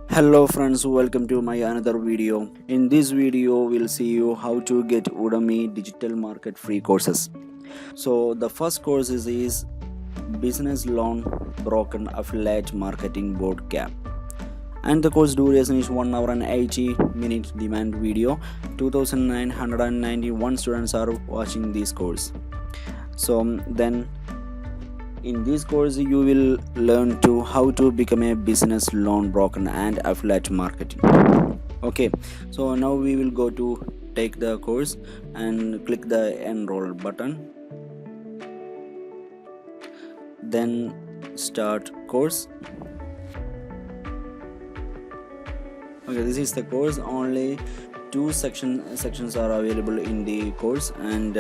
Hello friends, welcome to my another video. In this video we'll see you how to get Udemy digital market free courses. So the first course is business loan broken affiliate marketing boot camp, and the course duration is 1 hour and 80 minutes demand video. 2991 students are watching this course. So then in this course you will learn to how to become a business loan broker and affiliate marketing. Okay, so now we will go to take the course and click the enroll button, then start course. Okay, this is the course. Only two sections are available in the course, and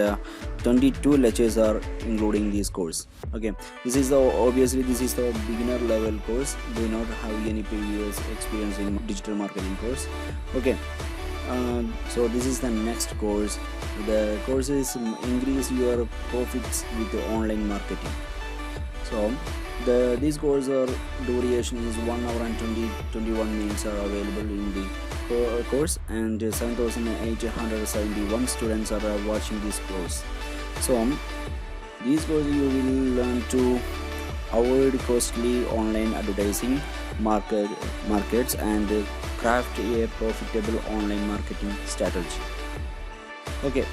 22 lectures are including this course. Okay, this is the beginner level course. Do not have any previous experience in digital marketing course. Okay, so this is the next course. The course is increase your profits with online marketing. So this course duration is 1 hour and 21 minutes are available in the course, and 7,871 students are watching this course. So this course you will learn to avoid costly online advertising markets and craft a profitable online marketing strategy. Okay,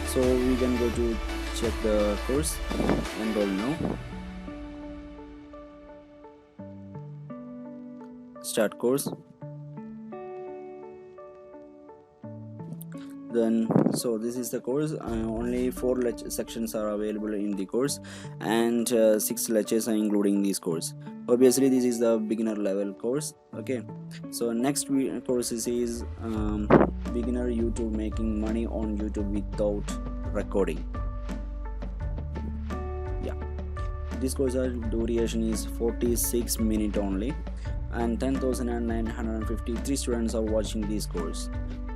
so we can go to check the course. Enroll now. Start course. Then so this is the course. Only 4 sections are available in the course, and 6 lectures are including this course. Obviously this is the beginner level course. Okay, so next course is beginner YouTube, making money on YouTube without recording. Yeah, this course duration is 46 minutes only, and 10,953 students are watching this course,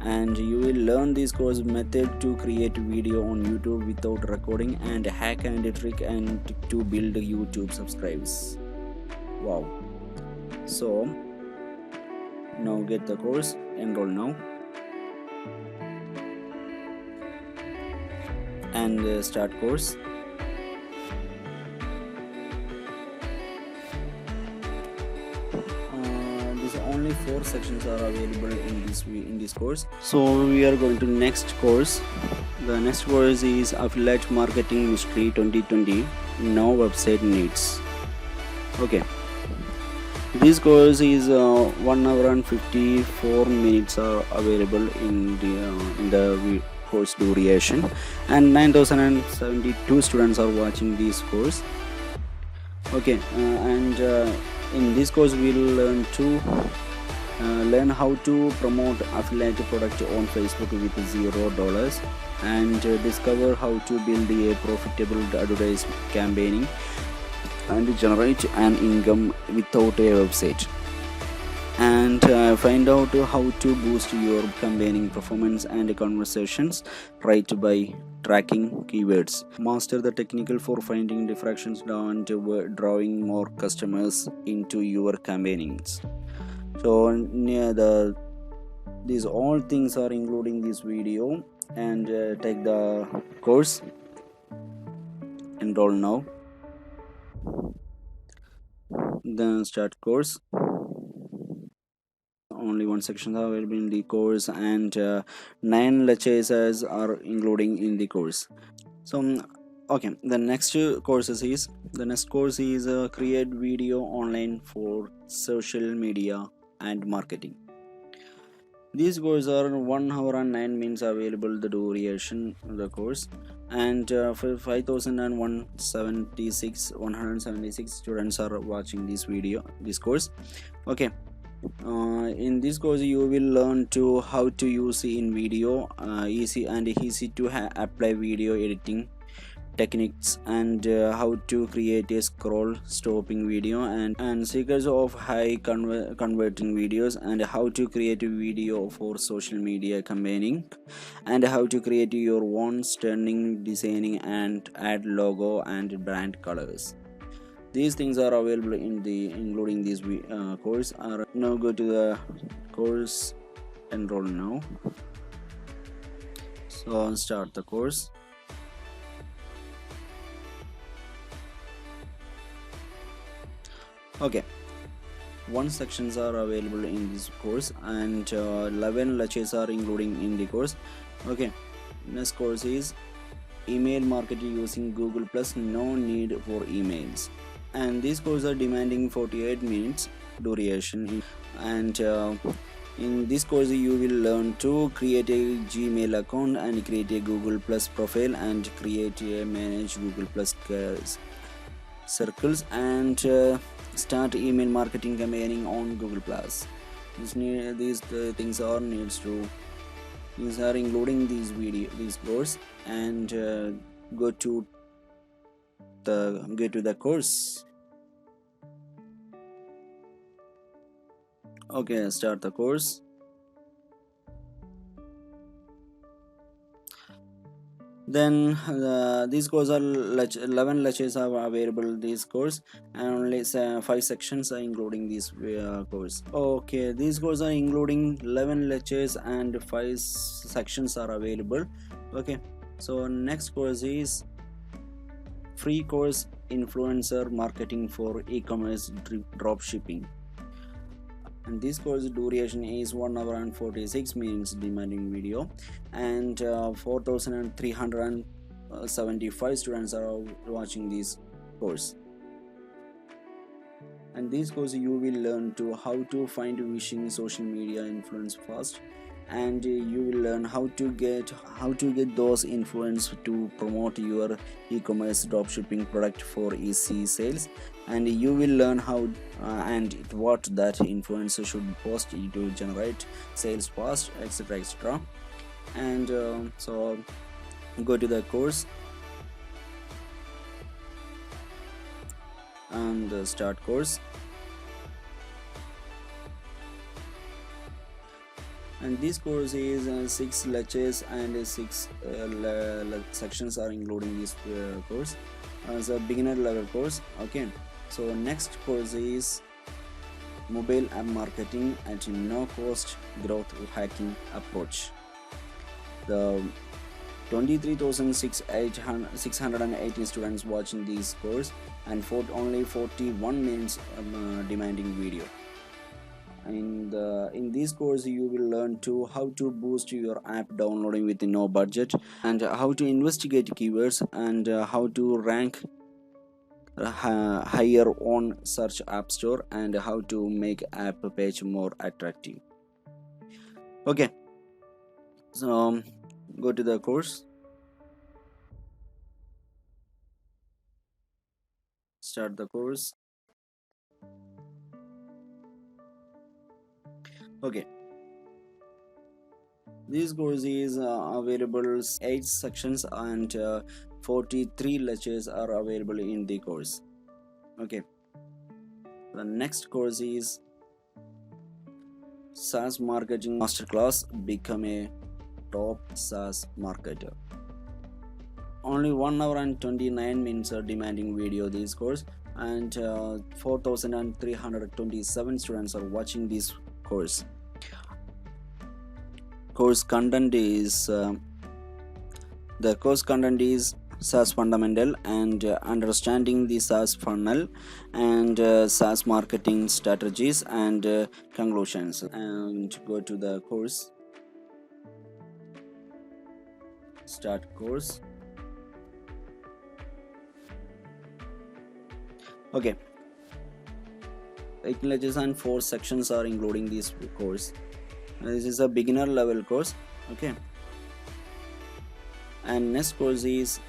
and you will learn this course method to create video on YouTube without recording, and hack and trick and to build YouTube subscribers. Wow. So now get the course. Enroll now and start course. Only 4 sections are available in this course. So we are going to next course. The next course is affiliate marketing mystery 2020 no website needs. Okay, this course is 1 hour and 54 minutes are available in the course duration, and 9,072 students are watching this course. Okay, and in this course we will learn how to promote affiliate product on Facebook with $0, and discover how to build a profitable advertising campaigning and generate an income without a website, and find out how to boost your campaigning performance and conversations right by tracking keywords. Master the technical for finding diffractions down to drawing more customers into your campaigns. So these all things are including this video, and take the course. Enroll now. Then start course. Only 1 section are available in the course, and 9 lectures are including in the course. So okay, the next course is create video online for social media and marketing. These courses are 1 hour and 9 minutes available the duration of the course, and for 176 students are watching this course. Okay, in this course you will learn to how to use in video easy to apply video editing techniques, and how to create a scroll stopping video, and secrets of high converting videos, and how to create a video for social media campaigning, and how to create your own stunning designing and add logo and brand colors. these things are available in the including this course. Now go to the course, enroll now. So start the course. Okay, 1 sections are available in this course, and 11 lectures are including in the course. Okay, next course is email marketing using Google Plus, no need for emails. And these courses are demanding 48 minutes duration, and in this course you will learn to create a Gmail account and create a Google Plus profile and create a manage Google Plus circles and start email marketing campaigning on Google Plus. These things are these are including these course, and go to the course. Okay, start the course. Then these courses are 11 lectures are available this course, and only 5 sections are including this course. Okay, these courses are including 11 lectures and 5 sections are available. Okay, so next course is free course influencer marketing for e-commerce dropshipping, and this course duration is 1 hour and 46 minutes demanding video, and 4,375 students are watching this course. And this course you will learn to how to find wishing social media influence fast, and you will learn how to get those influence to promote your e-commerce dropshipping product for easy sales, and you will learn how and what that influencer should post to generate sales fast, etc, etc. And so go to the course and start course. And this course is 6 lectures and 6 sections are including this course as a beginner level course. Okay, so next course is mobile app marketing at no cost growth hacking approach. The 23,680 students watching this course, and for only 41 minutes demanding video. In this course you will learn to how to boost your app downloading with no budget, and how to investigate keywords, and how to rank higher on search app store, and how to make app page more attractive. Okay, so go to the course, start the course. Okay, this course is available 8 sections, and 43 lectures are available in the course. Okay, the next course is Saas marketing masterclass, become a top Saas marketer. Only 1 hour and 29 minutes are demanding video this course, and 4,327 students are watching this course. Course content is the course content is Saas fundamental and understanding the Saas funnel, and Saas marketing strategies and conclusions. And go to the course, start course. Okay, 8 lectures and 4 sections are including this course. This is a beginner level course. Okay, and next course is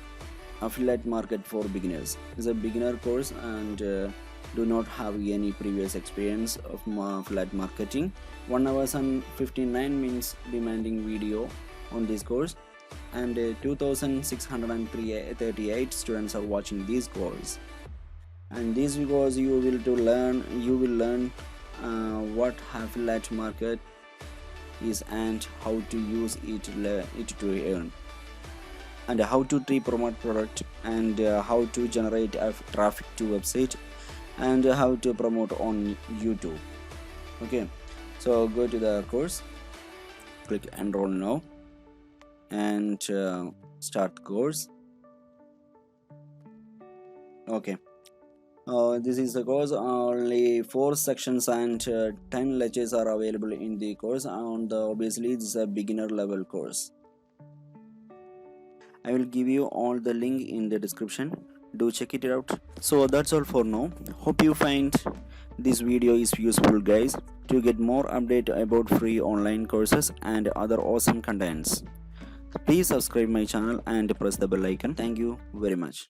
affiliate market for beginners. It's a beginner course, and do not have any previous experience of affiliate marketing. 1 hour and 59 minutes demanding video on this course, and 2,638 students are watching this course. And this because you will learn what affiliate market is, and how to use it to earn, and how to promote product, and how to generate traffic to website, and how to promote on YouTube. Okay, so go to the course, click enroll now, and start the course. Okay, this is the course. Only 4 sections and 10 lectures are available in the course, and obviously this is a beginner level course. I will give you all the link in the description. Do check it out. So that's all for now. Hope you find this video is useful, guys. To get more update about free online courses and other awesome contents, please subscribe my channel and press the bell icon. Thank you very much.